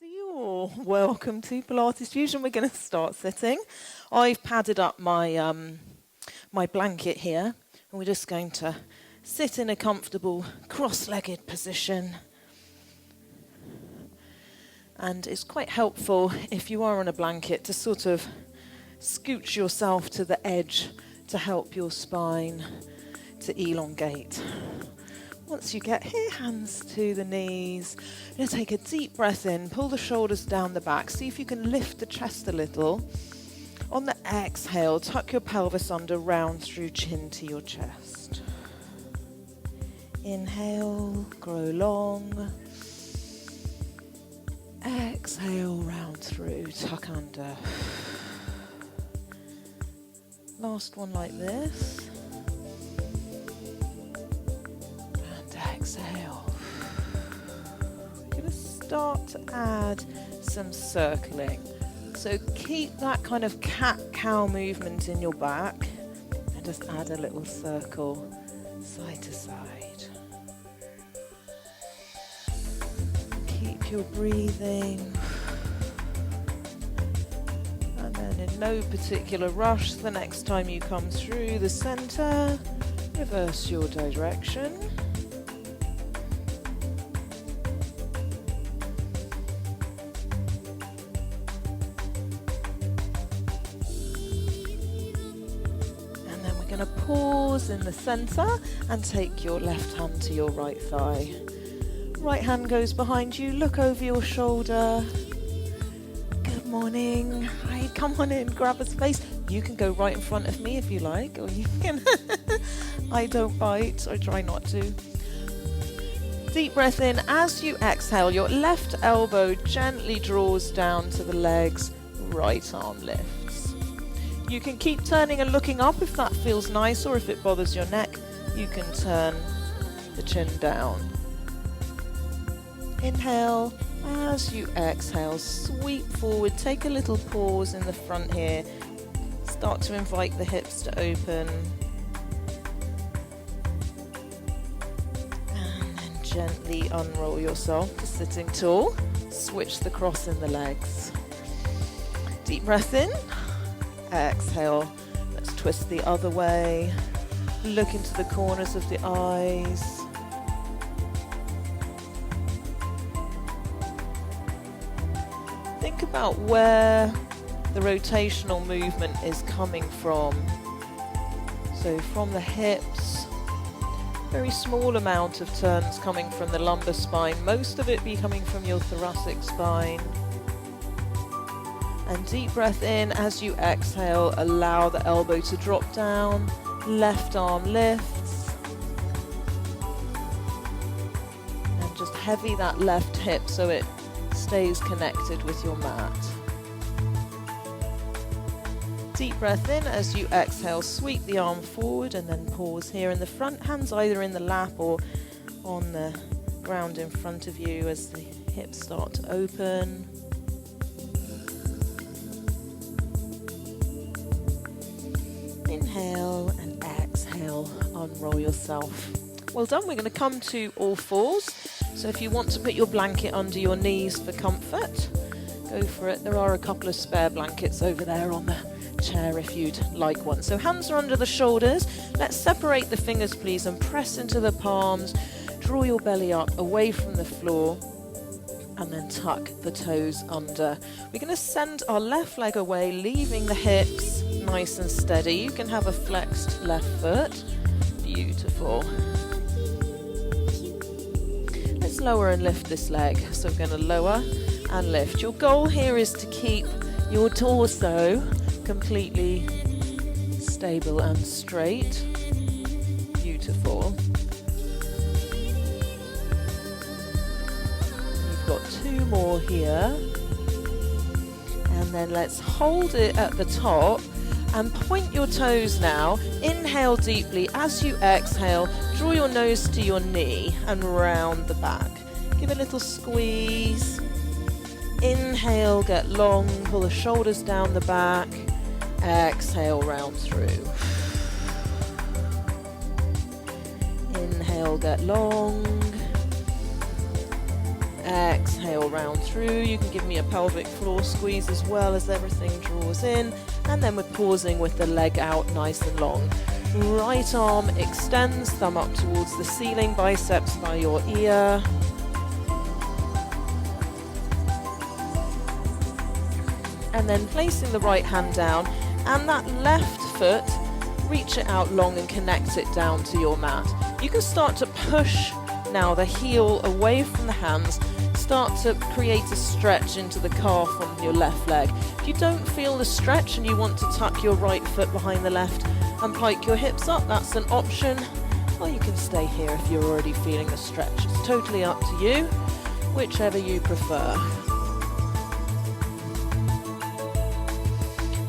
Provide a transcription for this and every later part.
So you're welcome to Pilates Fusion. We're going to start sitting. I've padded up my my blanket here, and we're just going to sit in a comfortable cross-legged position. And it's quite helpful if you are on a blanket to sort of scooch yourself to the edge to help your spine to elongate. Once you get here, hands to the knees, you're going to take a deep breath in, pull the shoulders down the back, see if you can lift the chest a little. On the exhale, tuck your pelvis under, round through chin to your chest. Inhale, grow long. Exhale, round through, tuck under. Last one like this. Exhale. We're going to start to add some circling. So keep that kind of cat-cow movement in your back and just add a little circle side to side. Keep your breathing. And then in no particular rush, the next time you come through the center, reverse your direction. Pause in the center and take your left hand to your right thigh. Right hand goes behind you, look over your shoulder. Good morning. Hi, come on in, grab a space. You can go right in front of me if you like, or you can. I don't bite, I try not to. Deep breath in. As you exhale, your left elbow gently draws down to the legs, right arm lifts. You can keep turning and looking up if that feels nice, or if it bothers your neck, you can turn the chin down. Inhale. As you exhale, sweep forward. Take a little pause in the front here. Start to invite the hips to open. And then gently unroll yourself to sitting tall. Switch the cross in the legs. Deep breath in. Exhale. Let's twist the other way. Look into the corners of the eyes. Think about where the rotational movement is coming from. So from the hips, very small amount of turns coming from the lumbar spine, most of it be coming from your thoracic spine. And deep breath in. As you exhale, allow the elbow to drop down. Left arm lifts. And just heavy that left hip so it stays connected with your mat. Deep breath in. As you exhale, sweep the arm forward and then pause here in the front. Hands either in the lap or on the ground in front of you as the hips start to open. Inhale and exhale, unroll yourself. Well done. We're going to come to all fours. So if you want to put your blanket under your knees for comfort, go for it. There are a couple of spare blankets over there on the chair if you'd like one. So hands are under the shoulders. Let's separate the fingers, please, and press into the palms. Draw your belly up away from the floor and then tuck the toes under. We're going to send our left leg away, leaving the hips nice and steady. You can have a flexed left foot. Beautiful. Let's lower and lift this leg. So we're going to lower and lift. Your goal here is to keep your torso completely stable and straight. Beautiful. You've got two more here. And then let's hold it at the top. And point your toes now. Inhale deeply. As you exhale, draw your nose to your knee and round the back. Give a little squeeze. Inhale, get long, pull the shoulders down the back. Exhale, round through. Inhale, get long. Exhale, round through. You can give me a pelvic floor squeeze as well as everything draws in. And then we're pausing with the leg out nice and long. Right arm extends, thumb up towards the ceiling, biceps by your ear. And then placing the right hand down, and that left foot, reach it out long and connect it down to your mat. You can start to push now the heel away from the hands, start to create a stretch into the calf on your left leg. If you don't feel the stretch and you want to tuck your right foot behind the left and pike your hips up, that's an option. Or you can stay here if you're already feeling the stretch. It's totally up to you, whichever you prefer.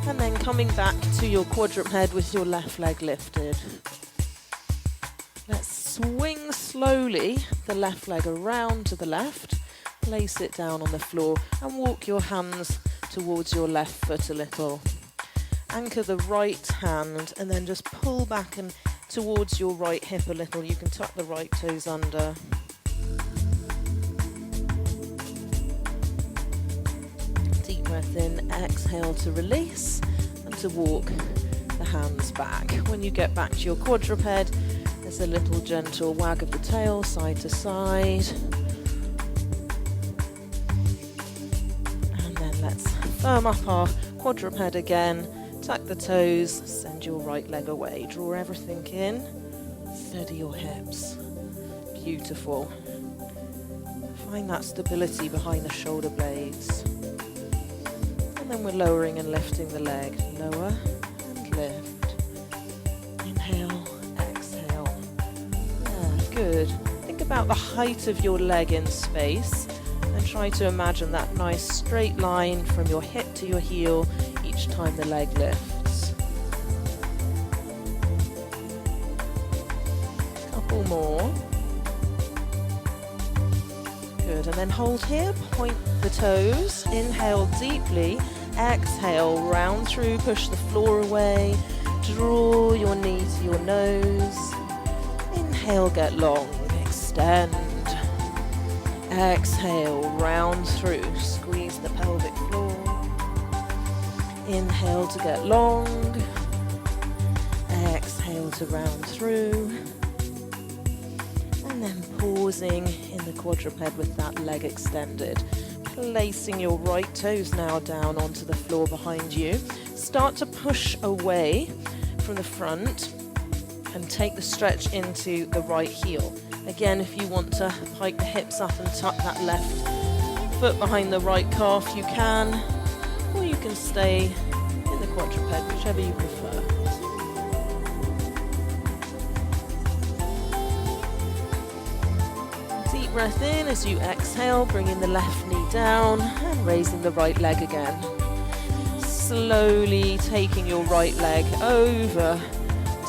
And then coming back to your quadruped with your left leg lifted. Let's swing slowly the left leg around to the left, place it down on the floor and walk your hands towards your left foot a little. Anchor the right hand and then just pull back and towards your right hip a little. You can tuck the right toes under. Deep breath in, exhale to release and to walk the hands back. When you get back to your quadruped, there's a little gentle wag of the tail side to side. And then let's firm up our quadruped again. Tuck the toes, send your right leg away. Draw everything in, steady your hips. Beautiful. Find that stability behind the shoulder blades. And then we're lowering and lifting the leg. Lower and lift. Inhale, exhale. Yeah, good. Think about the height of your leg in space and try to imagine that nice straight line from your hip to your heel each time the leg lifts. Couple more. Good, and then hold here, point the toes, inhale deeply, exhale, round through, push the floor away, draw your knee to your nose, inhale, get long, extend, exhale, round through, squeeze the pelvic floor. Inhale to get long, exhale to round through, and then pausing in the quadruped with that leg extended. Placing your right toes now down onto the floor behind you. Start to push away from the front and take the stretch into the right heel. Again, if you want to hike the hips up and tuck that left foot behind the right calf, you can. Or you can stay in the quadruped, whichever you prefer. Deep breath in as you exhale, bringing the left knee down and raising the right leg again. Slowly taking your right leg over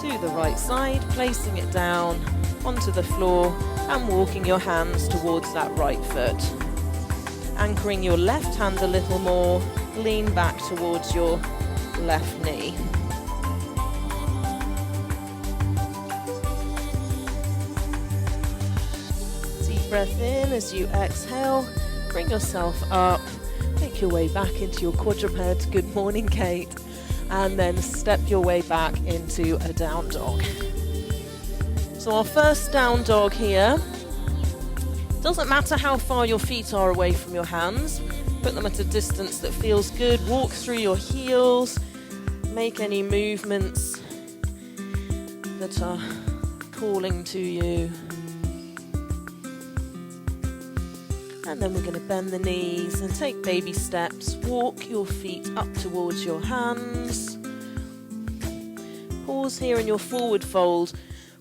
to the right side, placing it down onto the floor and walking your hands towards that right foot. Anchoring your left hand a little more, lean back towards your left knee. Deep breath in as you exhale, bring yourself up, make your way back into your quadruped. Good morning, Kate. And then step your way back into a down dog. So our first down dog here, doesn't matter how far your feet are away from your hands, put them at a distance that feels good. Walk through your heels, make any movements that are calling to you. And then we're going to bend the knees and take baby steps. Walk your feet up towards your hands. Pause here in your forward fold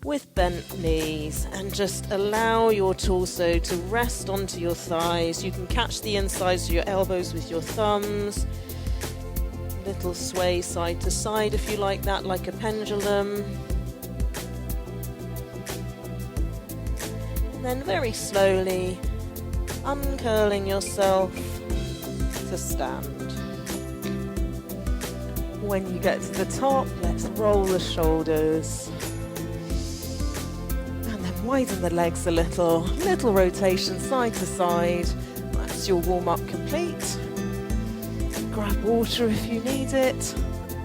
with bent knees and just allow your torso to rest onto your thighs. You can catch the insides of your elbows with your thumbs. Little sway side to side if you like that, like a pendulum. And then very slowly uncurling yourself to stand. When you get to the top, let's roll the shoulders. widen the legs a little rotation side to side. That's your warm-up complete. Grab water if you need it.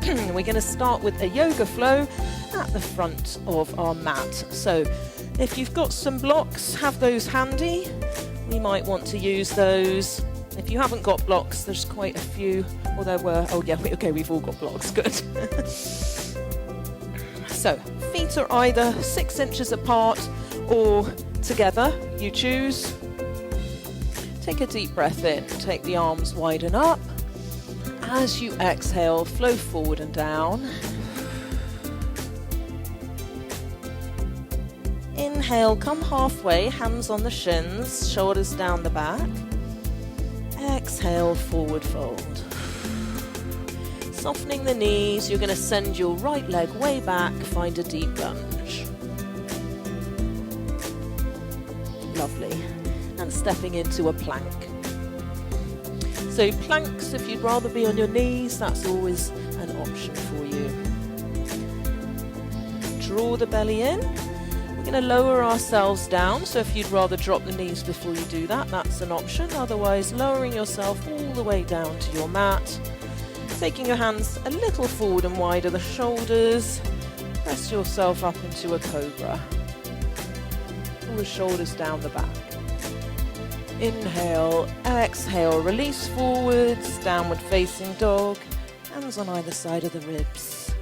We're going to start with a yoga flow at the front of our mat. So if you've got some blocks, have those handy. We might want to use those. If you haven't got blocks, there's quite a few. Well, there were. Oh yeah, okay, we've all got blocks. Good. So feet are either 6 inches apart or together. You choose. Take a deep breath in. Take the arms widen up. As you exhale, flow forward and down. Inhale, come halfway, hands on the shins, shoulders down the back. Exhale, forward fold. Softening the knees, you're going to send your right leg way back, find a deep lunge. Lovely. And stepping into a plank. So planks, if you'd rather be on your knees, that's always an option for you. Draw the belly in. We're going to lower ourselves down, so if you'd rather drop the knees before you do that, that's an option. Otherwise, lowering yourself all the way down to your mat. Taking your hands a little forward and wider the shoulders. Press yourself up into a cobra. Pull the shoulders down the back. Inhale, exhale, release forwards, downward facing dog, hands on either side of the ribs.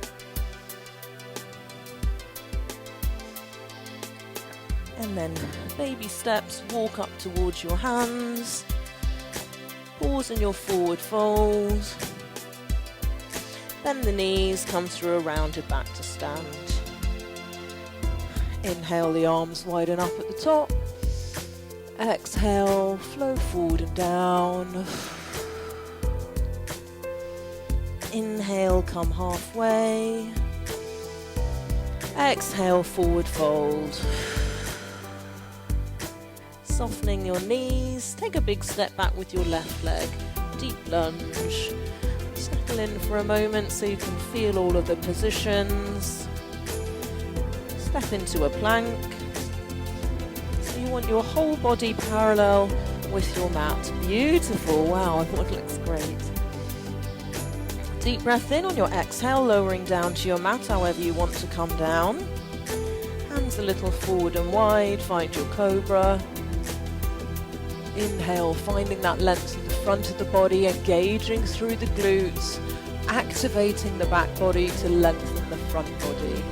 And then baby steps, walk up towards your hands, pause in your forward fold, bend the knees, come through a rounded back to stand. Inhale, the arms widen up at the top. Exhale, flow forward and down. Inhale, come halfway. Exhale, forward fold. Softening your knees. Take a big step back with your left leg. Deep lunge. Settle in for a moment so you can feel all of the positions. Step into a plank. You want your whole body parallel with your mat. Beautiful. Wow, that looks great. Deep breath in on your exhale, lowering down to your mat however you want to come down. Hands a little forward and wide, find your cobra. Inhale, finding that length in the front of the body, engaging through the glutes, activating the back body to lengthen the front body.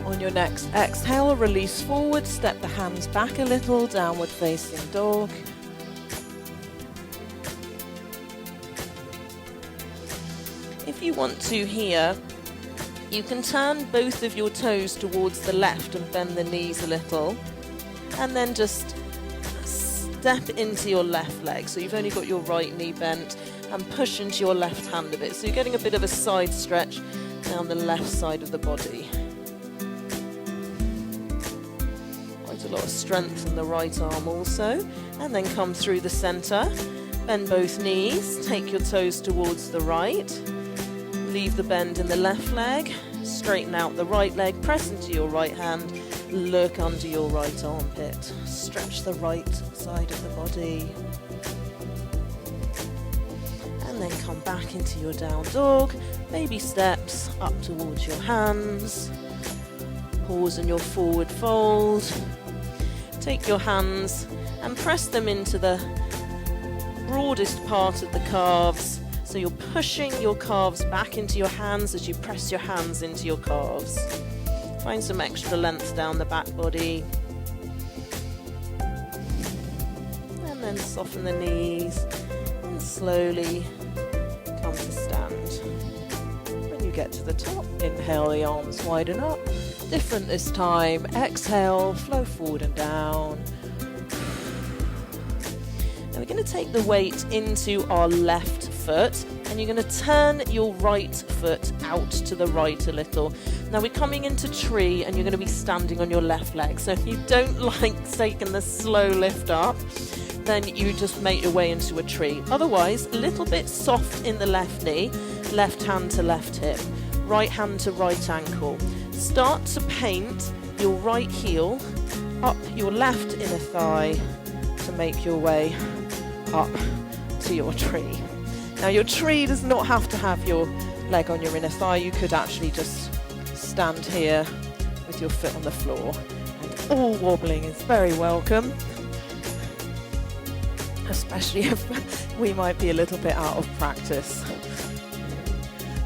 On your next exhale, release forward, step the hands back a little, downward facing dog. If you want to here, you can turn both of your toes towards the left and bend the knees a little, and then just step into your left leg. So you've only got your right knee bent, and push into your left hand a bit. So you're getting a bit of a side stretch down the left side of the body. A lot of strength in the right arm also, and then come through the center, bend both knees, take your toes towards the right, leave the bend in the left leg, straighten out the right leg, press into your right hand, look under your right armpit, stretch the right side of the body, and then come back into your down dog, baby steps up towards your hands, pause in your forward fold. Take your hands and press them into the broadest part of the calves. So you're pushing your calves back into your hands as you press your hands into your calves. Find some extra length down the back body. And then soften the knees and slowly come to stand. When you get to the top, inhale, the arms widen up. Different this time. Exhale, flow forward and down. Now we're going to take the weight into our left foot, and you're going to turn your right foot out to the right a little. Now we're coming into tree, and you're going to be standing on your left leg. So if you don't like taking the slow lift up, then you just make your way into a tree. Otherwise, a little bit soft in the left knee, left hand to left hip, right hand to right ankle. Start to paint your right heel up your left inner thigh to make your way up to your tree. Now your tree does not have to have your leg on your inner thigh. You could actually just stand here with your foot on the floor, and all wobbling is very welcome, especially if we might be a little bit out of practice.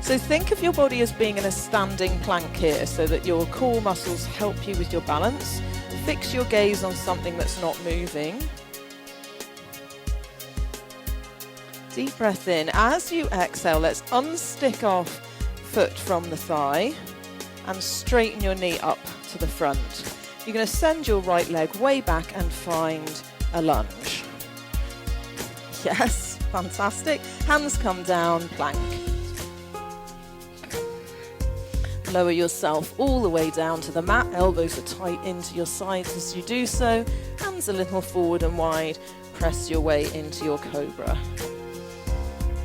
So think of your body as being in a standing plank here, so that your core muscles help you with your balance. Fix your gaze on something that's not moving. Deep breath in. As you exhale, let's unstick our foot from the thigh and straighten your knee up to the front. You're going to send your right leg way back and find a lunge. Yes, fantastic. Hands come down, plank. Lower yourself all the way down to the mat. Elbows are tight into your sides as you do so. Hands a little forward and wide. Press your way into your cobra.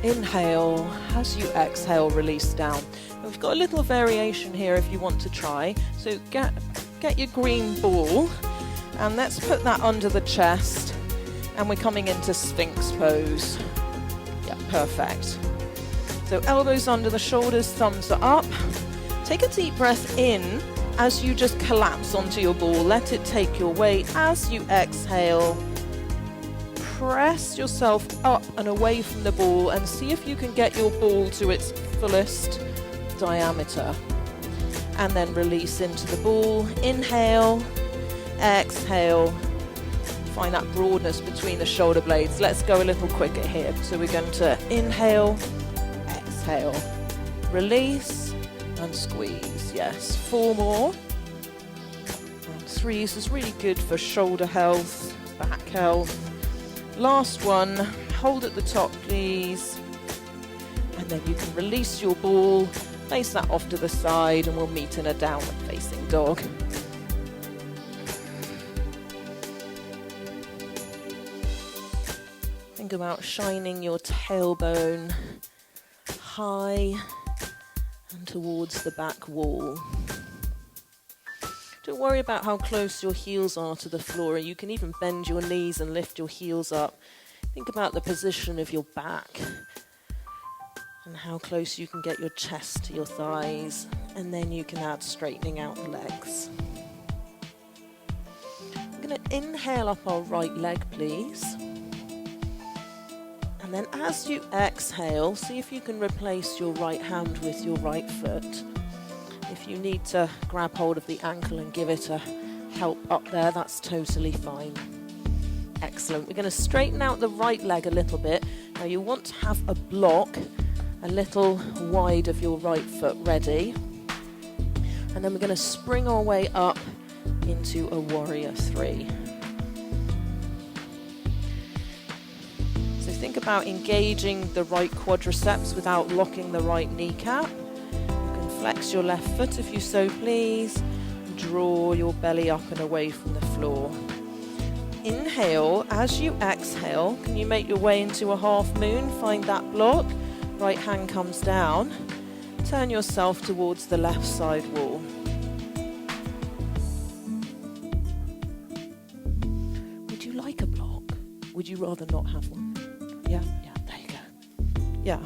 Inhale. As you exhale, release down. And we've got a little variation here if you want to try. So get your green ball and let's put that under the chest, and we're coming into Sphinx pose. Yeah, perfect. So elbows under the shoulders, thumbs are up. Take a deep breath in as you just collapse onto your ball. Let it take your weight. As you exhale, press yourself up and away from the ball and see if you can get your ball to its fullest diameter. And then release into the ball. Inhale, exhale. Find that broadness between the shoulder blades. Let's go a little quicker here. So we're going to inhale, exhale, release, and squeeze. Yes, 4 more. And 3. This is really good for shoulder health, back health. Last one. Hold at the top, please. And then you can release your ball, place that off to the side, and we'll meet in a downward facing dog. Think about shining your tailbone high and towards the back wall. Don't worry about how close your heels are to the floor. You can even bend your knees and lift your heels up. Think about the position of your back and how close you can get your chest to your thighs, and then you can add straightening out the legs. I'm going to inhale up our right leg, please. And then as you exhale, see if you can replace your right hand with your right foot. If you need to grab hold of the ankle and give it a help up there, that's totally fine. Excellent. We're going to straighten out the right leg a little bit. Now you want to have a block a little wide of your right foot ready. And then we're going to spring our way up into a warrior 3. So think about engaging the right quadriceps without locking the right kneecap. You can flex your left foot if you so please. Draw your belly up and away from the floor. Inhale. As you exhale, can you make your way into a half moon? Find that block. Right hand comes down. Turn yourself towards the left side wall. Would you like a block? Would you rather not have one? Yeah, there you go. Yeah,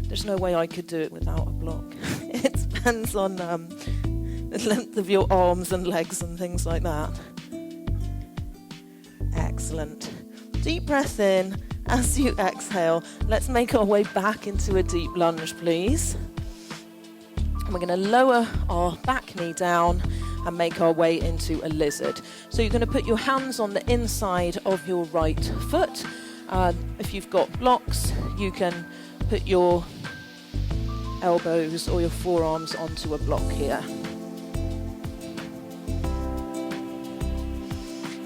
there's no way I could do it without a block. It depends on the length of your arms and legs and things like that. Excellent. Deep breath in. As you exhale, let's make our way back into a deep lunge, please. And we're going to lower our back knee down and make our way into a lizard. So you're going to put your hands on the inside of your right foot. If you've got blocks, you can put your elbows or your forearms onto a block here.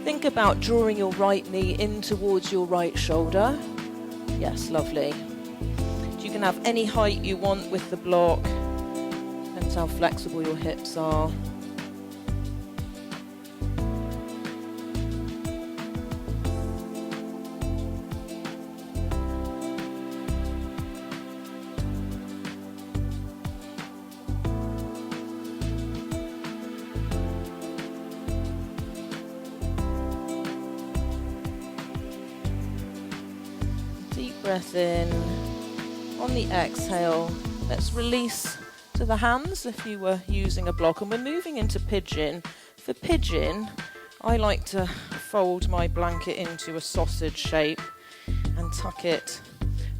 Think about drawing your right knee in towards your right shoulder. Yes, lovely. You can have any height you want with the block. Depends how flexible your hips are. breath in. On the exhale, let's release to the hands if you were using a block, and we're moving into pigeon. For pigeon, I like to fold my blanket into a sausage shape and tuck it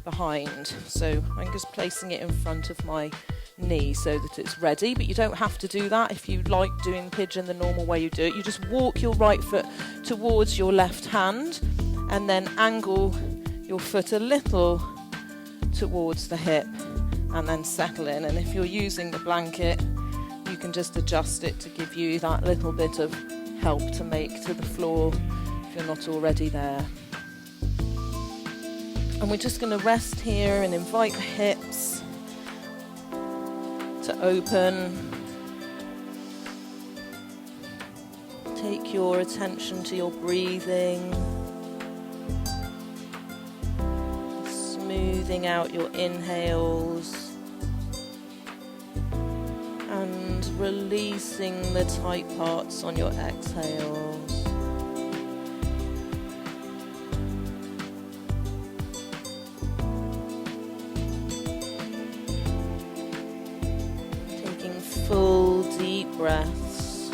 behind. So I'm just placing it in front of my knee so that it's ready, but you don't have to do that. If you like doing pigeon the normal way you do it, you just walk your right foot towards your left hand and then angle your foot a little towards the hip and then settle in. And if you're using the blanket, you can just adjust it to give you that little bit of help to make to the floor if you're not already there. And we're just going to rest here and invite the hips to open. Take your attention to your breathing. Smoothing out your inhales and releasing the tight parts on your exhales. Taking full deep breaths,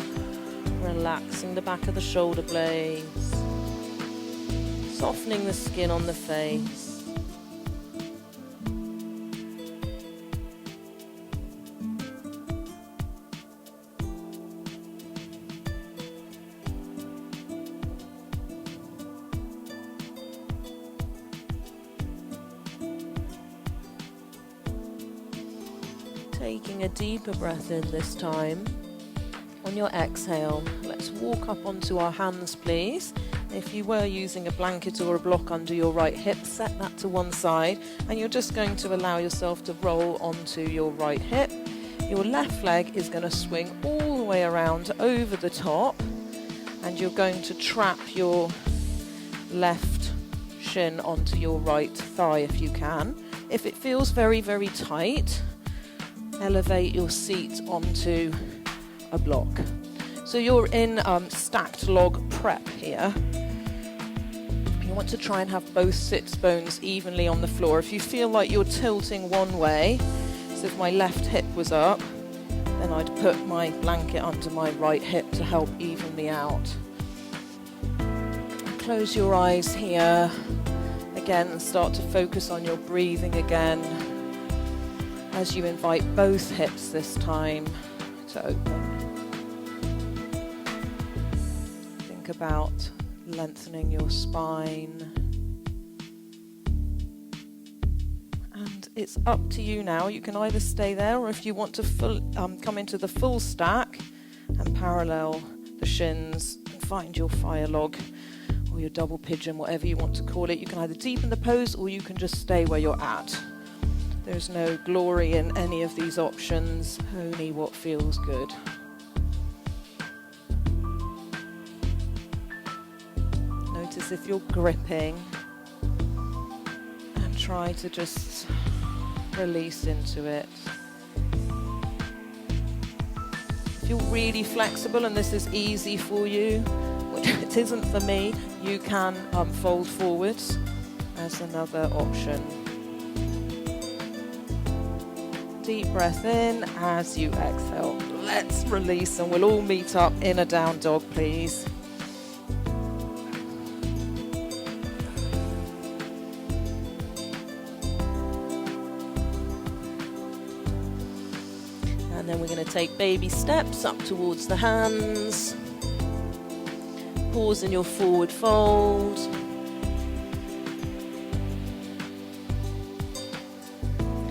relaxing the back of the shoulder blades, softening the skin on the face. Taking a deeper breath in this time. On your exhale, let's walk up onto our hands, please. If you were using a blanket or a block under your right hip, set that to one side, and you're just going to allow yourself to roll onto your right hip. Your left leg is going to swing all the way around over the top, and you're going to trap your left shin onto your right thigh if you can. If it feels very, very tight, elevate your seat onto a block. So you're in stacked log prep here. You want to try and have both sits bones evenly on the floor. If you feel like you're tilting one way, so if my left hip was up, then I'd put my blanket under my right hip to help even me out. Close your eyes here. Again, start to focus on your breathing again, as you invite both hips this time to open. Think about lengthening your spine. And it's up to you now. You can either stay there, or if you want to come into the full stack and parallel the shins and find your fire log or your double pigeon, whatever you want to call it, you can either deepen the pose or you can just stay where you're at. There's no glory in any of these options, only what feels good. Notice if you're gripping, and try to just release into it. If you're really flexible and this is easy for you, which it isn't for me, you can fold forwards as another option. Deep breath in as you exhale. Let's release, and we'll all meet up in a down dog, please. And then we're going to take baby steps up towards the hands. Pause in your forward fold.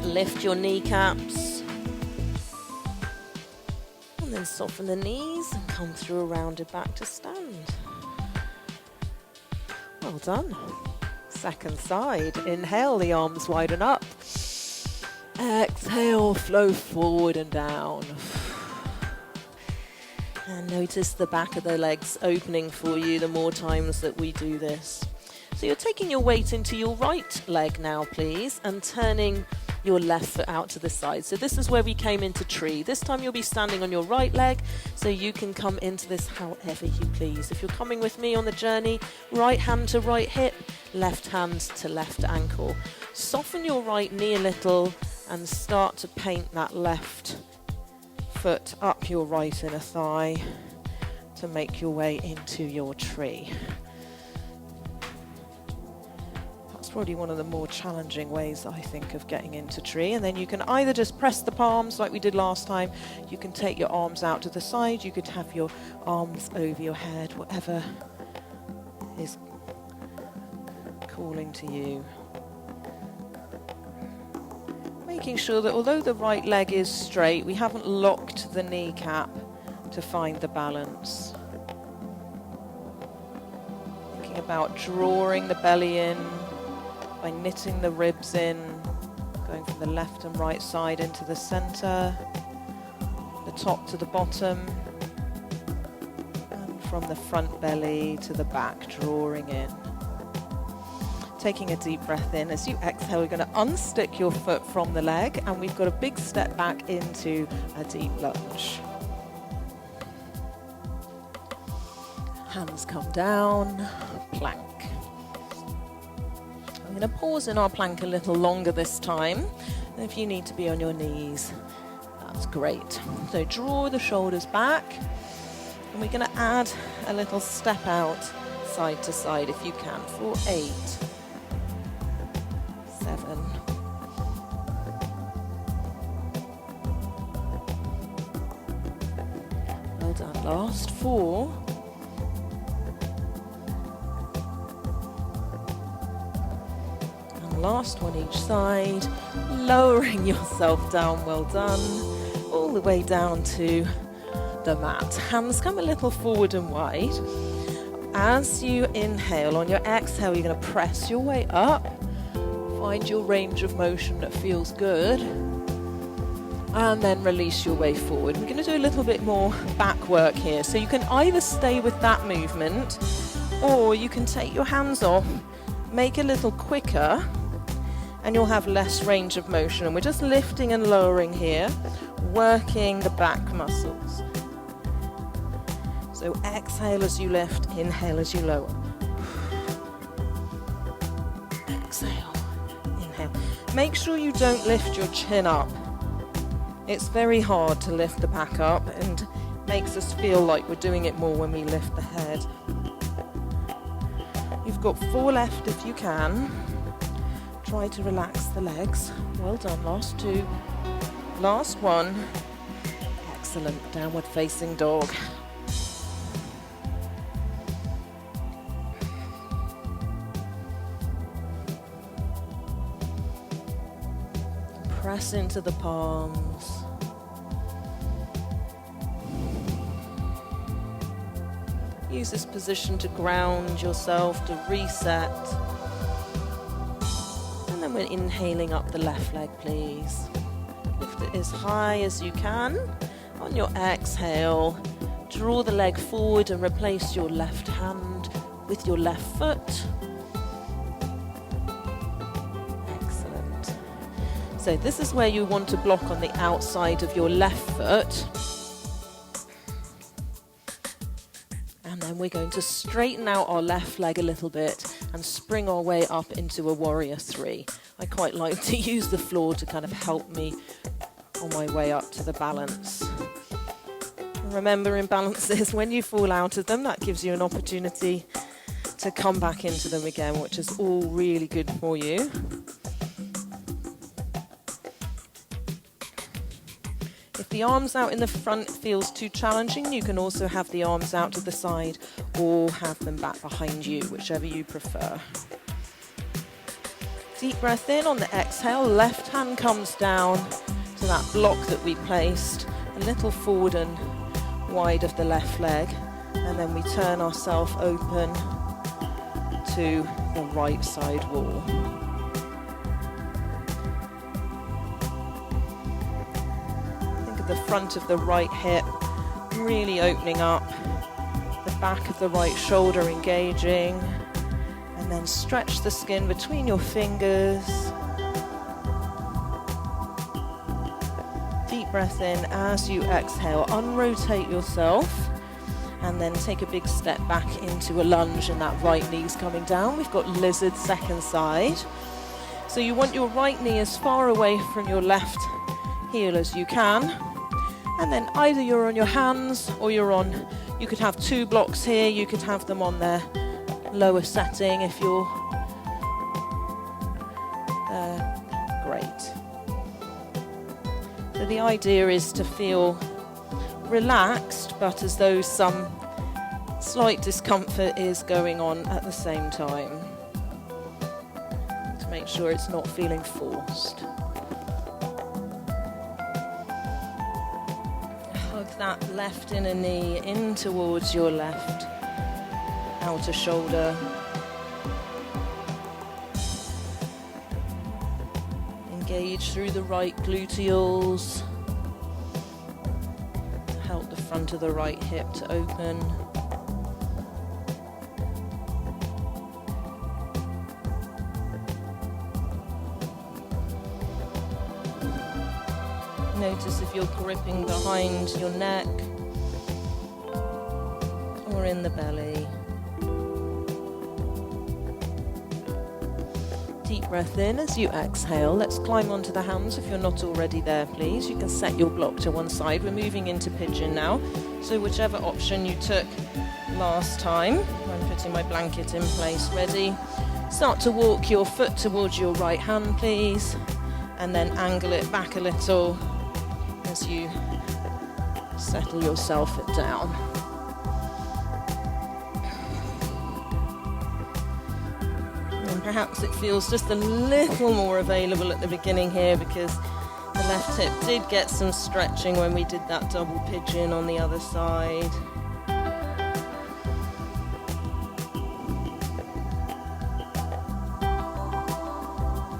Lift your kneecaps. And then soften the knees and come through a rounded back to stand. Well done. Second side. Inhale, the arms widen up. Exhale, flow forward and down. And notice the back of the legs opening for you the more times that we do this. So you're taking your weight into your right leg now, please, and turning your left foot out to the side. So this is where we came into tree. This time you'll be standing on your right leg, so you can come into this however you please. If you're coming with me on the journey, right hand to right hip, left hand to left ankle. Soften your right knee a little and start to paint that left foot up your right inner thigh to make your way into your tree. That's probably one of the more challenging ways, I think, of getting into tree. And then you can either just press the palms like we did last time, you can take your arms out to the side, you could have your arms over your head, whatever is calling to you. Making sure that although the right leg is straight, we haven't locked the kneecap to find the balance. Thinking about drawing the belly in by knitting the ribs in, going from the left and right side into the center, the top to the bottom, and from the front belly to the back, drawing in. Taking a deep breath in. As you exhale, we're going to unstick your foot from the leg, and we've got a big step back into a deep lunge. Hands come down, plank. I'm going to pause in our plank a little longer this time. If you need to be on your knees, that's great. So draw the shoulders back, and we're going to add a little step out side to side if you can for 8, 7, 'Well done. Last 4. And last one each side. Lowering yourself down. Well done. All the way down to the mat. Hands come a little forward and wide. As you inhale, on your exhale, you're going to press your way up. Find your range of motion that feels good. And then release your way forward. We're going to do a little bit more back work here. So you can either stay with that movement, or you can take your hands off, make a little quicker, and you'll have less range of motion. And we're just lifting and lowering here, working the back muscles. So exhale as you lift, inhale as you lower. Exhale, inhale. Make sure you don't lift your chin up. It's very hard to lift the back up, and makes us feel like we're doing it more when we lift the head. You've got 4 left if you can. Try to relax the legs. Well done, last 2. Last 1. Excellent, downward facing dog. Press into the palms. Use this position to ground yourself, to reset. And then we're inhaling up the left leg, please. Lift it as high as you can. On your exhale, draw the leg forward and replace your left hand with your left foot. Excellent. So this is where you want to block on the outside of your left foot. And then we're going to straighten out our left leg a little bit and spring our way up into a warrior 3. I quite like to use the floor to kind of help me on my way up to the balance. And remember, imbalances, when you fall out of them, that gives you an opportunity to come back into them again, which is all really good for you. If the arms out in the front feels too challenging, you can also have the arms out to the side or have them back behind you, whichever you prefer. Deep breath in. On the exhale, left hand comes down to that block that we placed, a little forward and wide of the left leg, and then we turn ourselves open to the right side wall. The front of the right hip really opening up, the back of the right shoulder engaging, and then stretch the skin between your fingers. breath in. As you exhale, unrotate yourself and then take a big step back into a lunge, and that right knee's coming down. We've got lizard second side. So you want your right knee as far away from your left heel as you can. And then either you're on your hands or you could have two blocks here, you could have them on their lower setting if you're great. So the idea is to feel relaxed, but as though some slight discomfort is going on at the same time. To make sure it's not feeling forced. Hug that left inner knee in towards your left outer shoulder. Engage through the right gluteals. Help the front of the right hip to open. Notice if you're gripping behind your neck or in the belly. Deep breath in as you exhale. Let's climb onto the hands if you're not already there, please. You can set your block to one side. We're moving into pigeon now. So whichever option you took last time. I'm putting my blanket in place, ready. Start to walk your foot towards your right hand, please. And then angle it back a little as you settle yourself down. Perhaps it feels just a little more available at the beginning here because the left hip did get some stretching when we did that double pigeon on the other side.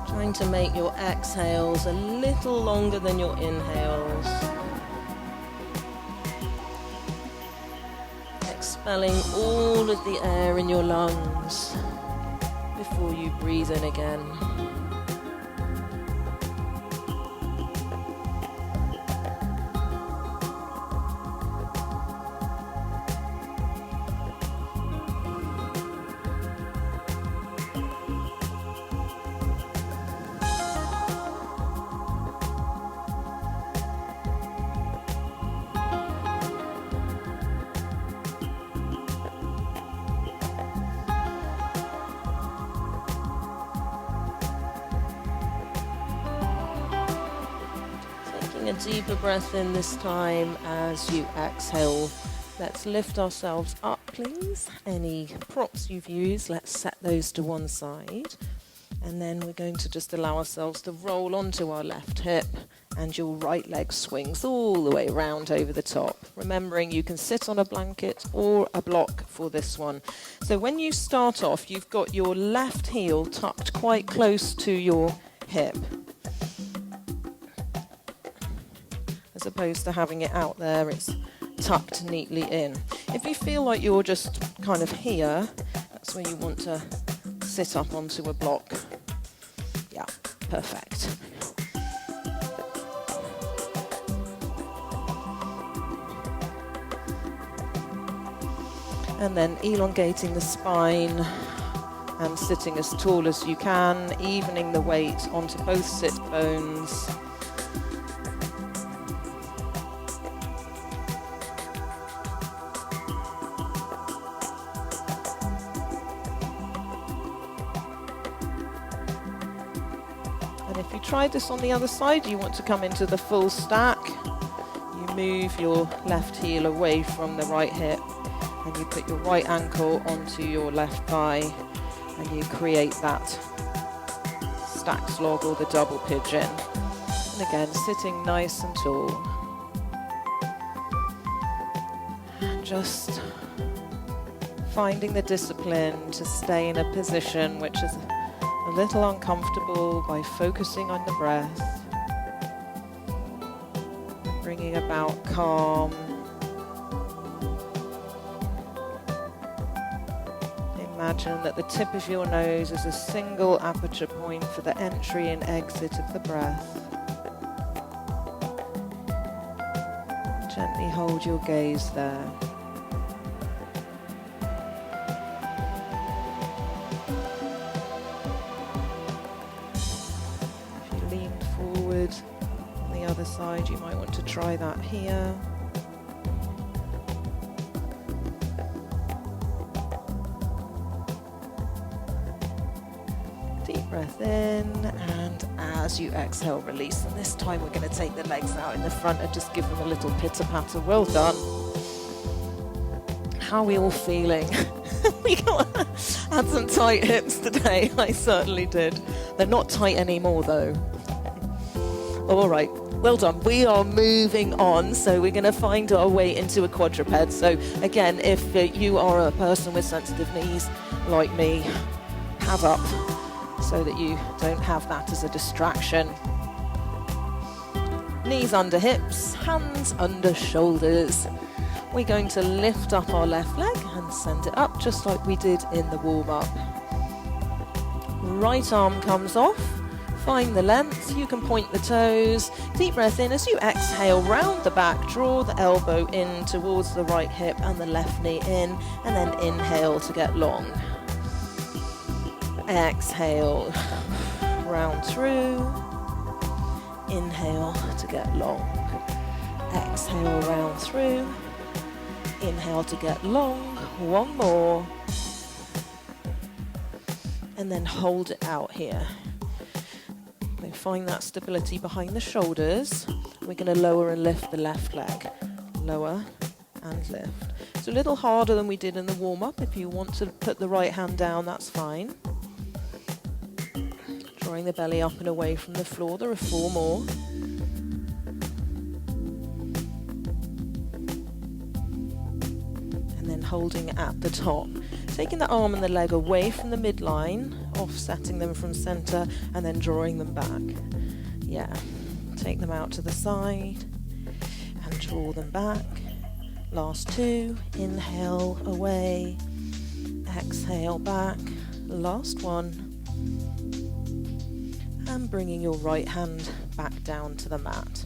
Trying to make your exhales a little longer than your inhales. Expelling all of the air in your lungs before you breathe in again. A deeper breath in this time as you exhale. Let's lift ourselves up, please. Any props you've used, let's set those to one side. And then we're going to just allow ourselves to roll onto our left hip, and your right leg swings all the way around over the top. Remembering you can sit on a blanket or a block for this one. So when you start off, you've got your left heel tucked quite close to your hip, as opposed to having it out there, it's tucked neatly in. If you feel like you're just kind of here, that's where you want to sit up onto a block. Yeah, perfect. And then elongating the spine and sitting as tall as you can, evening the weight onto both sit bones. If you tried this on the other side, you want to come into the full stack. You move your left heel away from the right hip and you put your right ankle onto your left thigh and you create that stack slog or the double pigeon. And again, sitting nice and tall. Just finding the discipline to stay in a position which is a little uncomfortable by focusing on the breath, bringing about calm. Imagine that the tip of your nose is a single aperture point for the entry and exit of the breath. Gently hold your gaze there. If you leaned forward on the other side, you might want to try that here. Deep breath in, and as you exhale, release. And this time we're going to take the legs out in the front and just give them a little pitter-patter. Well done. How are we all feeling? We had some tight hips today. I certainly did. They're not tight anymore though. All right. Well done. We are moving on. So we're going to find our way into a quadruped. So again, if you are a person with sensitive knees like me, have up, so that you don't have that as a distraction. Knees under hips, hands under shoulders. We're going to lift up our left leg and send it up just like we did in the warm-up. Right arm comes off, find the length, you can point the toes. Deep breath in as you exhale, round the back, draw the elbow in towards the right hip and the left knee in, and then inhale to get long. Exhale, round through, inhale to get long, exhale, round through, inhale to get long, one more, and then hold it out here. Then find that stability behind the shoulders. We're going to lower and lift the left leg, lower and lift. It's a little harder than we did in the warm-up. If you want to put the right hand down, that's fine. Drawing the belly up and away from the floor. There are 4 more. And then holding at the top. Taking the arm and the leg away from the midline, offsetting them from center, and then drawing them back. Yeah. Take them out to the side and draw them back. Last 2. Inhale away. Exhale back. Last 1. And bringing your right hand back down to the mat.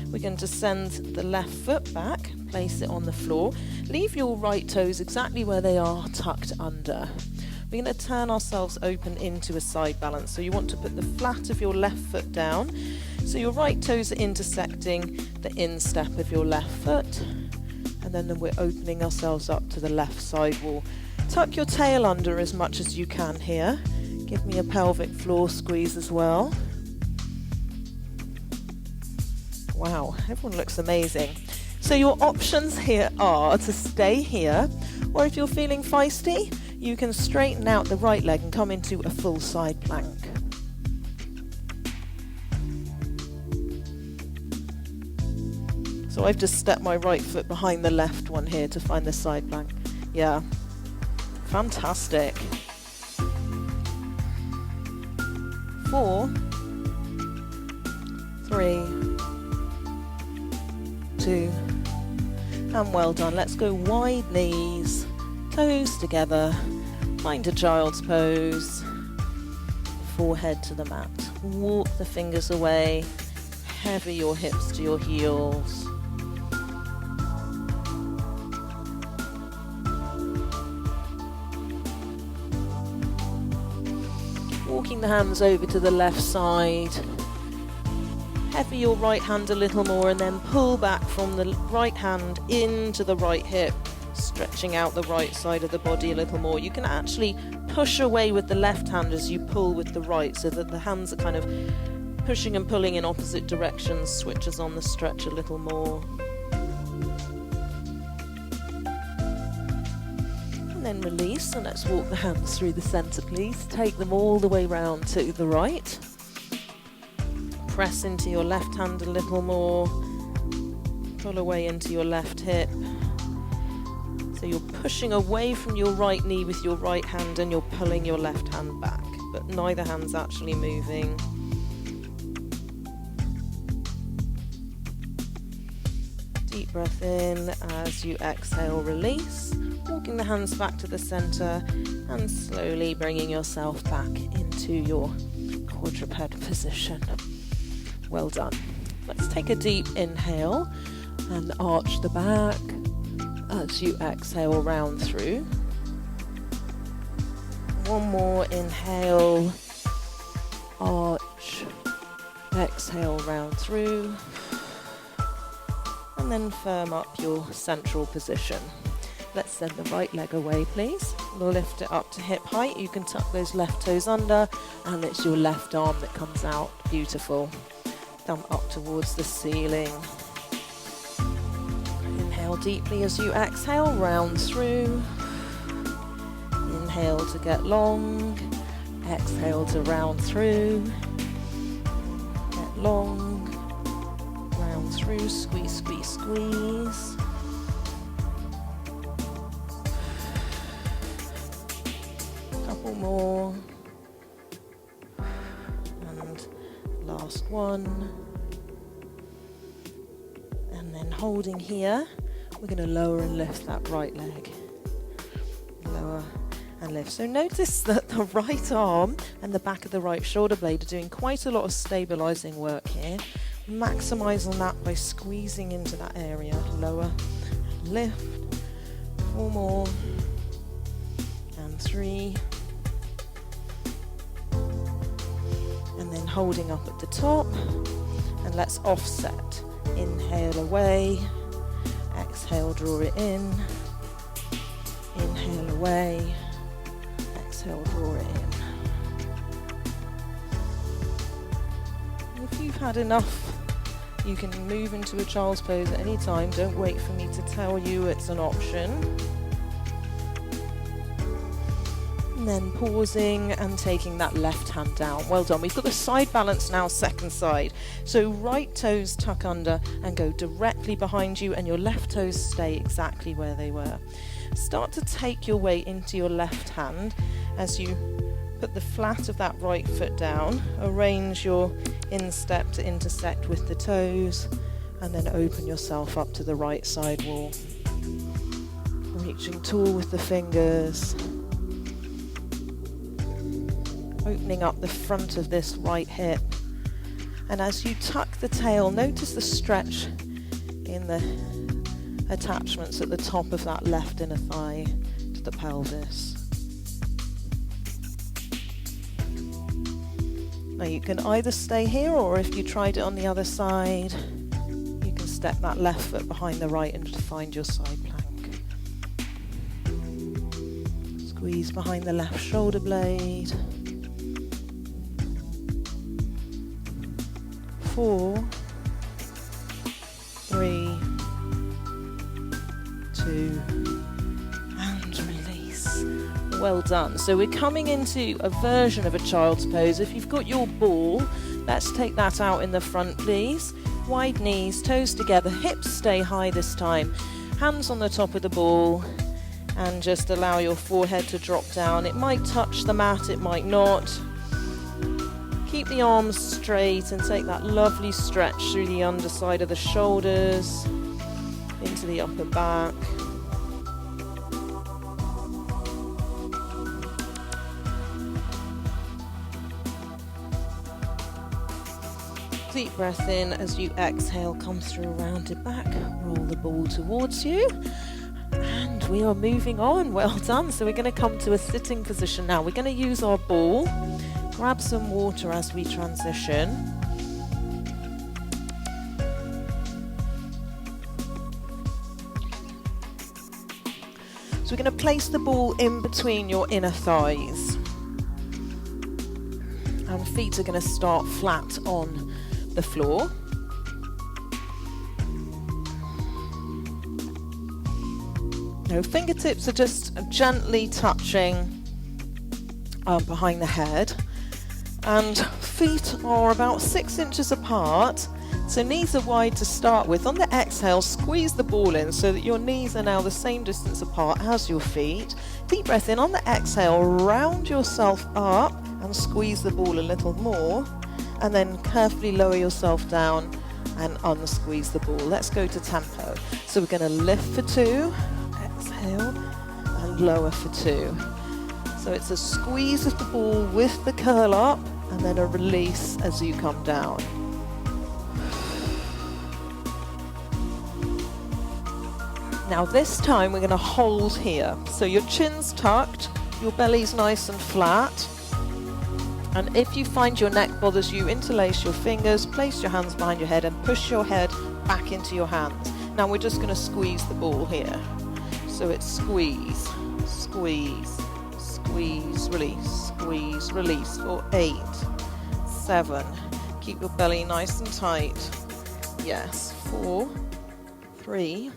We're going to send the left foot back, place it on the floor. Leave your right toes exactly where they are, tucked under. We're going to turn ourselves open into a side balance. So you want to put the flat of your left foot down. So your right toes are intersecting the instep of your left foot. And then we're opening ourselves up to the left side wall. Tuck your tail under as much as you can here. Give me a pelvic floor squeeze as well. Wow, everyone looks amazing. So your options here are to stay here, or if you're feeling feisty, you can straighten out the right leg and come into a full side plank. So I've just stepped my right foot behind the left one here to find the side plank. Yeah, fantastic. 4, 3, 2, and well done. Let's go wide knees, toes together, find a child's pose, forehead to the mat. Walk the fingers away, heavy your hips to your heels. Walking the hands over to the left side. Heavy your right hand a little more and then pull back from the right hand into the right hip, stretching out the right side of the body a little more. You can actually push away with the left hand as you pull with the right, so that the hands are kind of pushing and pulling in opposite directions, switches on the stretch a little more. And then release, and let's walk the hands through the center, please. Take them all the way round to the right. Press into your left hand a little more. Pull away into your left hip. So you're pushing away from your right knee with your right hand and you're pulling your left hand back, but neither hand's actually moving. Deep breath in as you exhale, release. Walking the hands back to the center and slowly bringing yourself back into your quadruped position. Well done. Let's take a deep inhale. and arch the back as you exhale round through. One more, inhale, arch, exhale round through, and then firm up your central position. Let's send the right leg away, please. We'll lift it up to hip height. You can tuck those left toes under, and it's your left arm that comes out. Beautiful. Thumb up towards the ceiling. Inhale deeply as you exhale, round through. Inhale to get long. Exhale to round through. Get long. Round through. Squeeze, squeeze, squeeze. Couple more. And last one. And then holding here, we're going to lower and lift that right leg. Lower and lift. So notice that the right arm and the back of the right shoulder blade are doing quite a lot of stabilizing work here. Maximize on that by squeezing into that area. Lower, lift. 4 more. And 3. And then holding up at the top. And let's offset. Inhale away. Exhale, draw it in. Inhale away. Exhale, draw it in. If you've had enough, you can move into a child's pose at any time. Don't wait for me to tell you it's an option. And then pausing and taking that left hand down. Well done. We've got the side balance now, second side. So right toes tuck under and go directly behind you, and your left toes stay exactly where they were. Start to take your weight into your left hand as you put the flat of that right foot down. Arrange your instep to intersect with the toes, and then open yourself up to the right side wall. Reaching tall with the fingers. Opening up the front of this right hip. And as you tuck the tail, notice the stretch in the attachments at the top of that left inner thigh to the pelvis. Now you can either stay here, or if you tried it on the other side, you can step that left foot behind the right and find your side plank. Squeeze behind the left shoulder blade. 4, 3, 2, and release. Well done. So we're coming into a version of a child's pose. If you've got your ball, let's take that out in the front, please. Wide knees, toes together, hips stay high this time. Hands on the top of the ball, and just allow your forehead to drop down. It might touch the mat, it might not. Keep the arms straight and take that lovely stretch through the underside of the shoulders, into the upper back. Deep breath in. As you exhale, come through a rounded back. Roll the ball towards you. And we are moving on. Well done. So we're going to come to a sitting position now. We're going to use our ball. Grab some water as we transition. So we're going to place the ball in between your inner thighs. And feet are going to start flat on the floor. No, fingertips are just gently touching behind the head. And feet are about 6 inches apart, so knees are wide to start with. On the exhale, squeeze the ball in so that your knees are now the same distance apart as your feet. Deep breath in. On the exhale, round yourself up and squeeze the ball a little more, and then carefully lower yourself down and unsqueeze the ball. Let's go to tempo. So we're going to lift for 2, exhale, and lower for 2. So it's a squeeze of the ball with the curl up, and then a release as you come down. Now this time we're going to hold here. So your chin's tucked, your belly's nice and flat. And if you find your neck bothers you, interlace your fingers, place your hands behind your head and push your head back into your hands. Now we're just going to squeeze the ball here. So it's squeeze, squeeze, squeeze, release for 8, 7. Keep your belly nice and tight. Yes, 4, 3,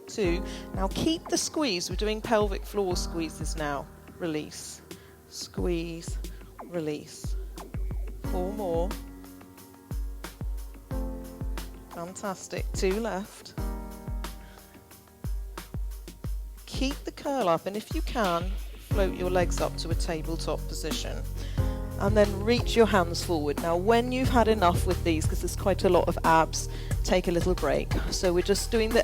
2. Now keep the squeeze. We're doing pelvic floor squeezes now. Release, squeeze, release. 4 more. Fantastic. 2 left. Keep the curl up, and if you can, float your legs up to a tabletop position. And then reach your hands forward. Now when you've had enough with these, because there's quite a lot of abs, take a little break. So we're just doing the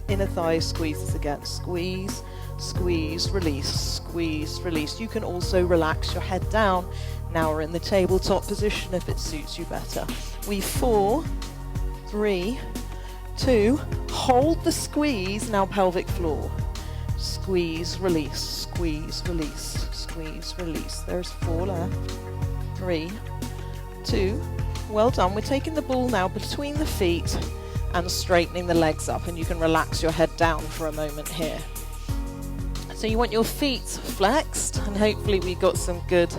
inner thigh squeezes again. Squeeze, squeeze, release, squeeze, release. You can also relax your head down. Now we're in the tabletop position if it suits you better. 4, 3, 2, hold the squeeze, now pelvic floor. Squeeze, release, squeeze, release, squeeze, release. There's 4 left. 3, 2, well done. We're taking the ball now between the feet and straightening the legs up, and you can relax your head down for a moment here. So you want your feet flexed, and hopefully we got some good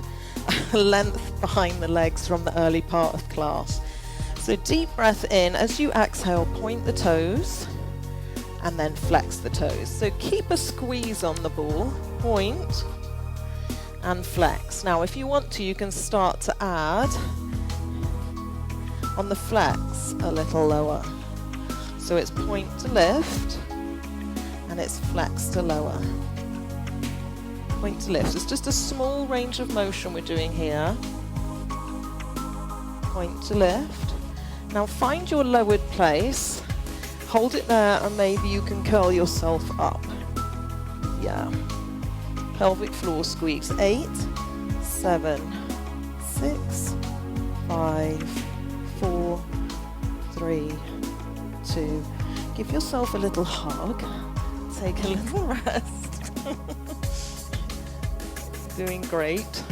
length behind the legs from the early part of class. So deep breath in. As you exhale, point the toes and then flex the toes. So keep a squeeze on the ball, point and flex. Now if you want to, you can start to add on the flex a little lower. So it's point to lift and it's flex to lower. Point to lift. It's just a small range of motion we're doing here. Point to lift. Now find your lowered place. Hold it there, and maybe you can curl yourself up. Yeah. Pelvic floor squeeze. 8, 7, 6, 5, 4, 3, 2. Give yourself a little hug. Take a little rest. Doing great.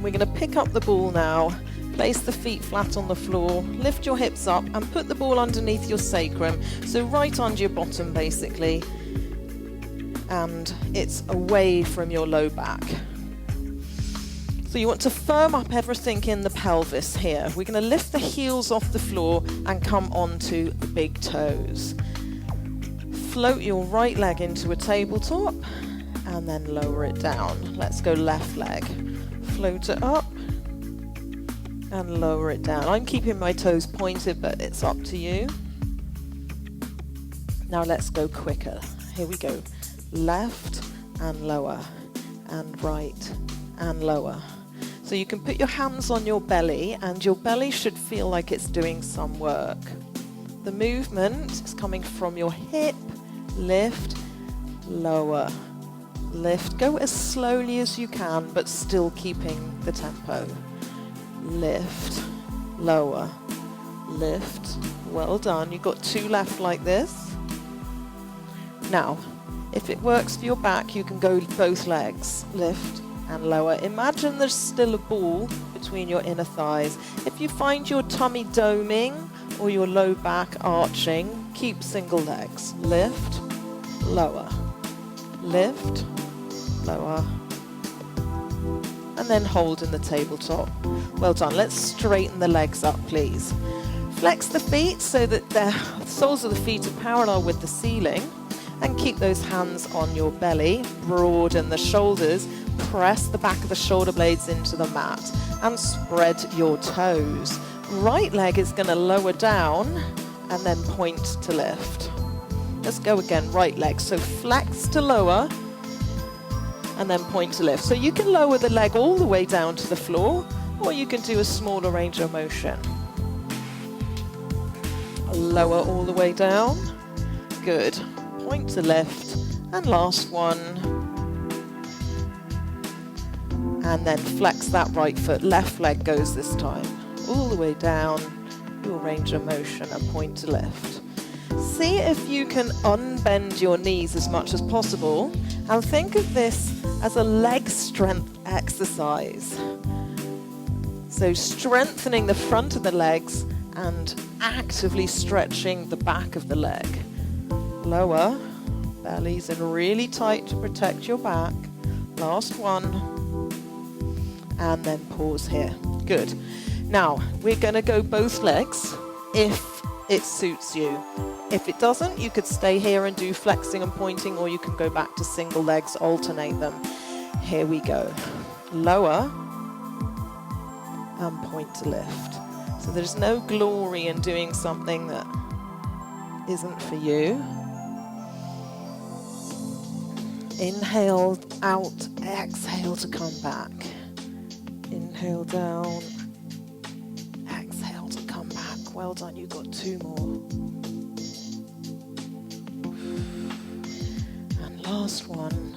We're going to pick up the ball now. Place the feet flat on the floor, lift your hips up and put the ball underneath your sacrum, so right under your bottom basically, and it's away from your low back. So you want to firm up everything in the pelvis here. We're going to lift the heels off the floor and come onto the big toes. Float your right leg into a tabletop and then lower it down. Let's go left leg. Float it up and lower it down. I'm keeping my toes pointed, but it's up to you. Now let's go quicker. Here we go. Left and lower and right and lower. So you can put your hands on your belly, and your belly should feel like it's doing some work. The movement is coming from your hip, lift, lower, lift. Go as slowly as you can, but still keeping the tempo. Lift, lower, lift. Well done. You've got 2 left like this. Now, if it works for your back, you can go both legs, lift and lower. Imagine there's still a ball between your inner thighs. If you find your tummy doming or your low back arching, keep single legs. Lift, lower, lift, lower, and then hold in the tabletop. Well done. Let's straighten the legs up, please. Flex the feet so that the soles of the feet are parallel with the ceiling, and keep those hands on your belly. Broaden the shoulders. Press the back of the shoulder blades into the mat and spread your toes. Right leg is going to lower down and then point to lift. Let's go again. Right leg. So flex to lower and then point to lift. So you can lower the leg all the way down to the floor, or you can do a smaller range of motion. Lower all the way down. Good. Point to lift. And last one. And then flex that right foot. Left leg goes this time. All the way down. Your range of motion and point to lift. See if you can unbend your knees as much as possible and think of this as a leg strength exercise. So strengthening the front of the legs and actively stretching the back of the leg. Lower, belly's in really tight to protect your back. Last one. And then pause here. Good. Now, we're going to go both legs if it suits you. If it doesn't, you could stay here and do flexing and pointing, or you can go back to single legs, alternate them. Here we go. Lower and point to lift. So there's no glory in doing something that isn't for you. Inhale out, exhale to come back. Inhale down, exhale to come back. Well done, you've got 2 more. And last one.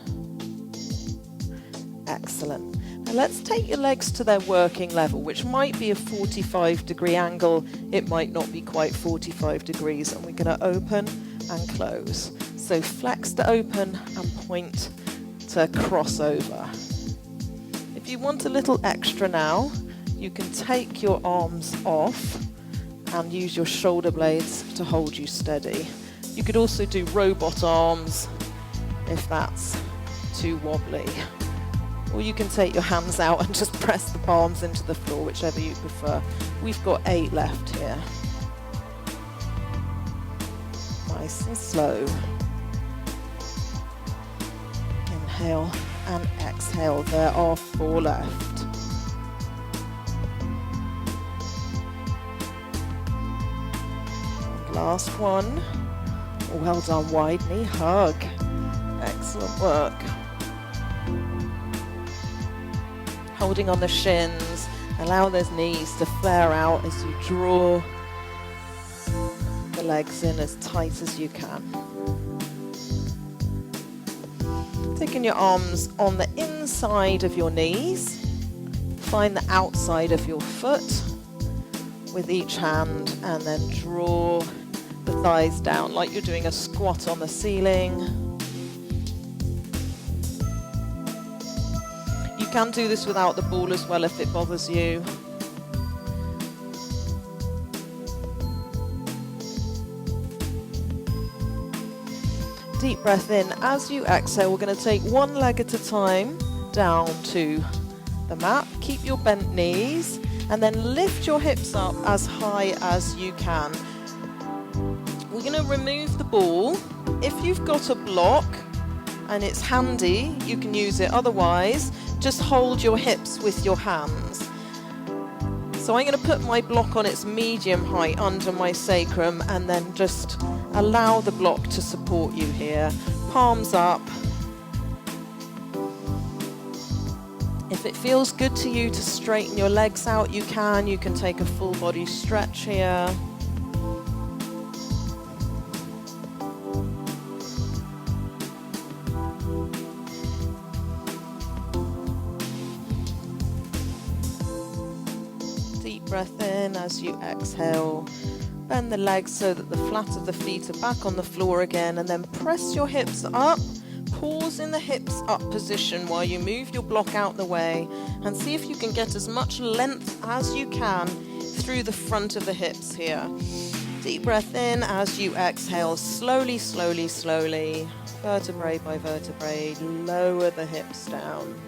Excellent. Now let's take your legs to their working level, which might be a 45-degree angle. It might not be quite 45 degrees, and we're going to open and close. So flex to open and point to cross over. If you want a little extra now, you can take your arms off and use your shoulder blades to hold you steady. You could also do robot arms if that's too wobbly. Or you can take your hands out and just press the palms into the floor, whichever you prefer. We've got 8 left here. Nice and slow. Inhale and exhale. There are 4 left. And last one. Well done, wide knee hug. Excellent work. Holding on the shins, allow those knees to flare out as you draw the legs in as tight as you can. Taking your arms on the inside of your knees, find the outside of your foot with each hand, and then draw the thighs down like you're doing a squat on the ceiling. You can do this without the ball as well if it bothers you. Deep breath in. As you exhale, we're going to take one leg at a time down to the mat. Keep your bent knees and then lift your hips up as high as you can. We're going to remove the ball. If you've got a block and it's handy, you can use it. Otherwise, just hold your hips with your hands. So I'm going to put my block on its medium height under my sacrum and then just allow the block to support you here. Palms up. If it feels good to you to straighten your legs out, you can. You can take a full body stretch here. Breath in as you exhale. Bend the legs so that the flat of the feet are back on the floor again, and then press your hips up. Pause in the hips up position while you move your block out the way, and see if you can get as much length as you can through the front of the hips here. Deep breath in as you exhale. Slowly, slowly, slowly, vertebrae by vertebrae, lower the hips down.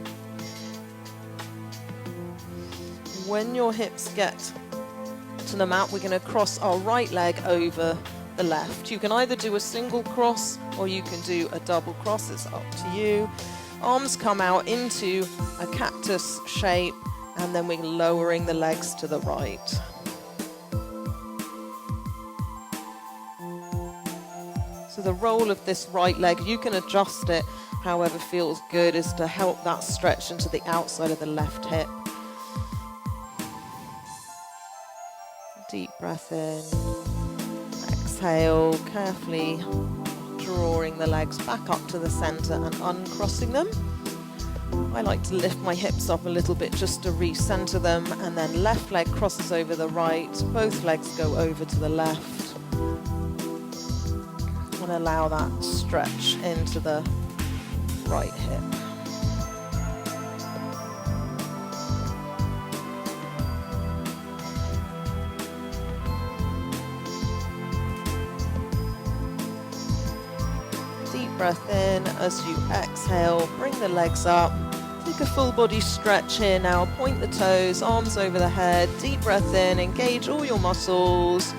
When your hips get to the mat, we're going to cross our right leg over the left. You can either do a single cross or you can do a double cross. It's up to you. Arms come out into a cactus shape, and then we're lowering the legs to the right. So the roll of this right leg, you can adjust it however feels good, is to help that stretch into the outside of the left hip. Deep breath in, exhale, carefully drawing the legs back up to the center and uncrossing them. I like to lift my hips up a little bit just to recenter them, and then left leg crosses over the right, both legs go over to the left. and allow that stretch into the right hip. Deep breath in. As you exhale, bring the legs up. Take a full body stretch here now. Point the toes, arms over the head. Deep breath in, engage all your muscles.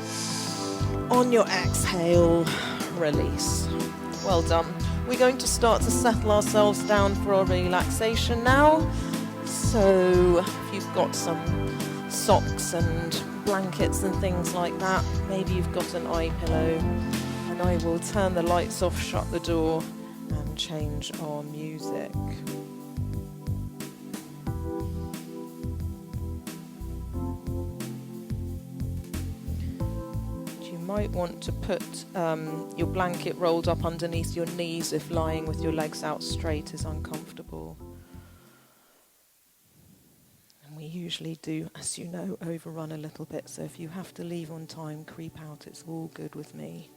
On your exhale, release. Well done. We're going to start to settle ourselves down for our relaxation now. So if you've got some socks and blankets and things like that, maybe you've got an eye pillow, and I will turn the lights off, shut the door, and change our music. Might want to put your blanket rolled up underneath your knees if lying with your legs out straight is uncomfortable. And we usually do, as you know, overrun a little bit, so if you have to leave on time, creep out, it's all good with me.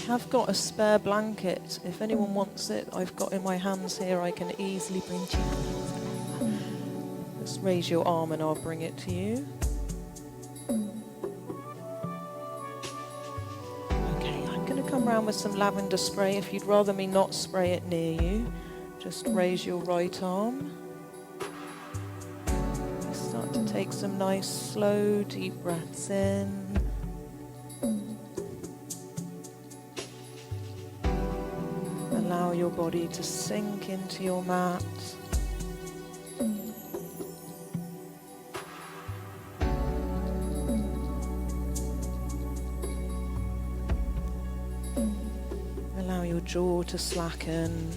I've got a spare blanket. If anyone wants it, I've got in my hands here. I can easily bring to you. Just raise your arm and I'll bring it to you. Okay, I'm going to come round with some lavender spray. If you'd rather me not spray it near you, just raise your right arm. Start to take some nice, slow, deep breaths in. Allow your body to sink into your mat. Allow your jaw to slacken.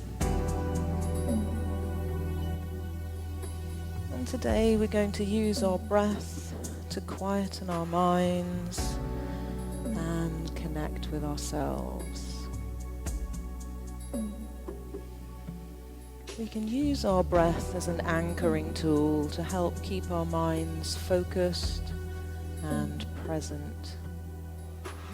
And today we're going to use our breath to quieten our minds and connect with ourselves. We can use our breath as an anchoring tool to help keep our minds focused and present.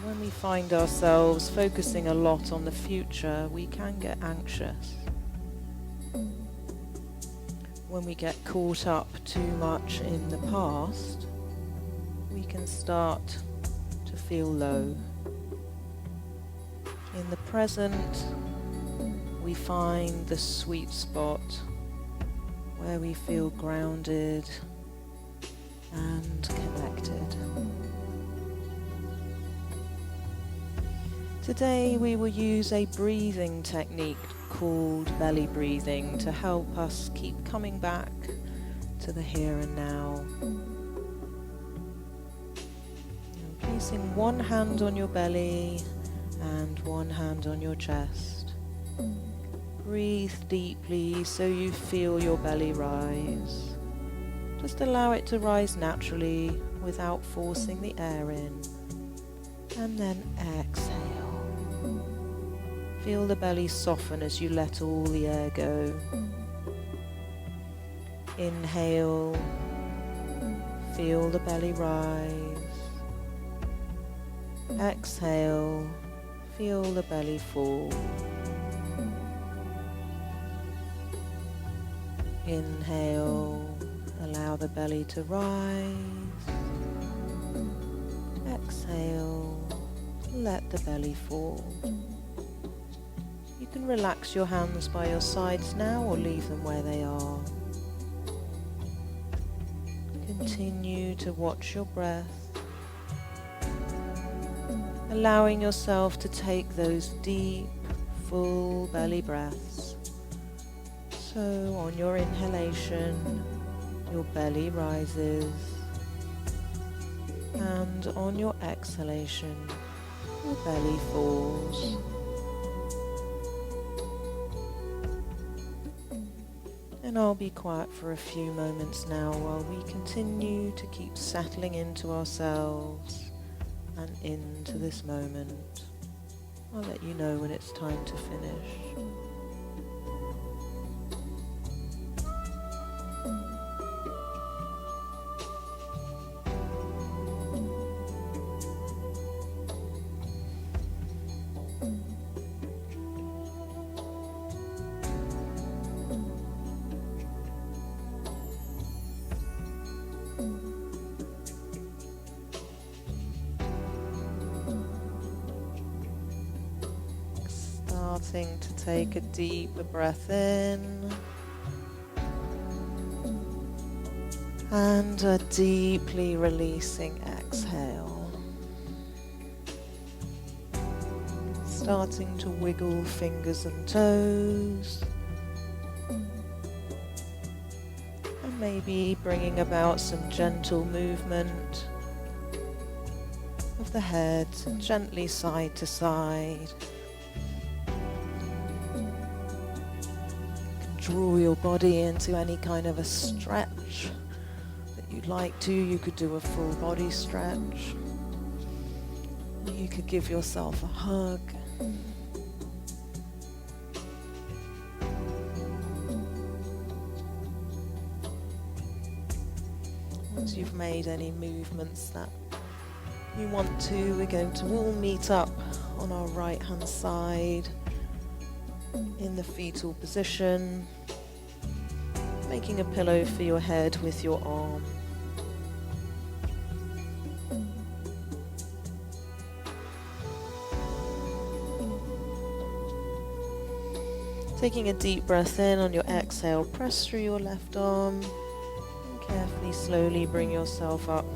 When we find ourselves focusing a lot on the future, we can get anxious. When we get caught up too much in the past, we can start to feel low. In the present, we find the sweet spot where we feel grounded and connected. Today we will use a breathing technique called belly breathing to help us keep coming back to the here and now. And placing one hand on your belly and one hand on your chest. Breathe deeply so you feel your belly rise. Just allow it to rise naturally without forcing the air in. And then exhale. Feel the belly soften as you let all the air go. Inhale. Feel the belly rise. Exhale. Feel the belly fall. Inhale, allow the belly to rise. Exhale, let the belly fall. You can relax your hands by your sides now or leave them where they are. Continue to watch your breath, allowing yourself to take those deep, full belly breaths. So on your inhalation, your belly rises, and on your exhalation, your belly falls. And I'll be quiet for a few moments now while we continue to keep settling into ourselves and into this moment. I'll let you know when it's time to finish. Starting to take a deeper breath in and a deeply releasing exhale. Starting to wiggle fingers and toes, and maybe bringing about some gentle movement of the head, gently side to side. Draw your body into any kind of a stretch that you'd like to. You could do a full body stretch. You could give yourself a hug. Once you've made any movements that you want to, we're going to all meet up on our right hand side in the fetal position, making a pillow for your head with your arm. Taking a deep breath in on your exhale, press through your left arm and carefully, slowly bring yourself up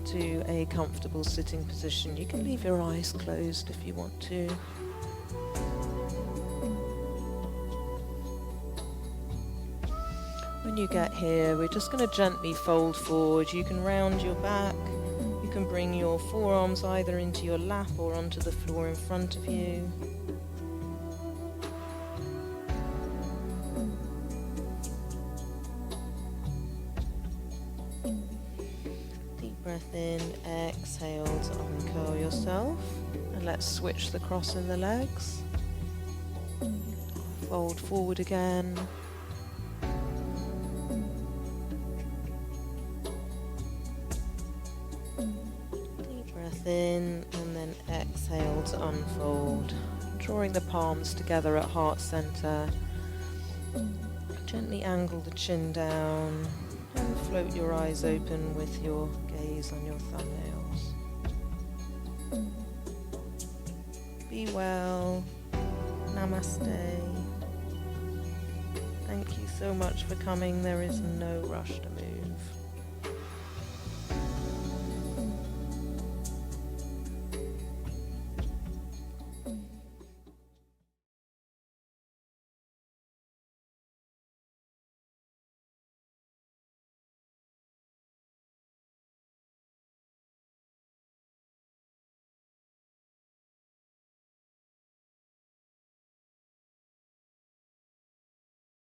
to a comfortable sitting position. You can leave your eyes closed if you want to. When you get here, we're just going to gently fold forward. You can round your back. You can bring your forearms either into your lap or onto the floor in front of you. Deep breath in, exhale to uncurl yourself. And let's switch the cross in the legs. Fold forward again. In and then exhale to unfold, drawing the palms together at heart center. Gently angle the chin down and float your eyes open with your gaze on your thumbnails. Be well. Namaste. Thank you so much for coming. There is no rush to move.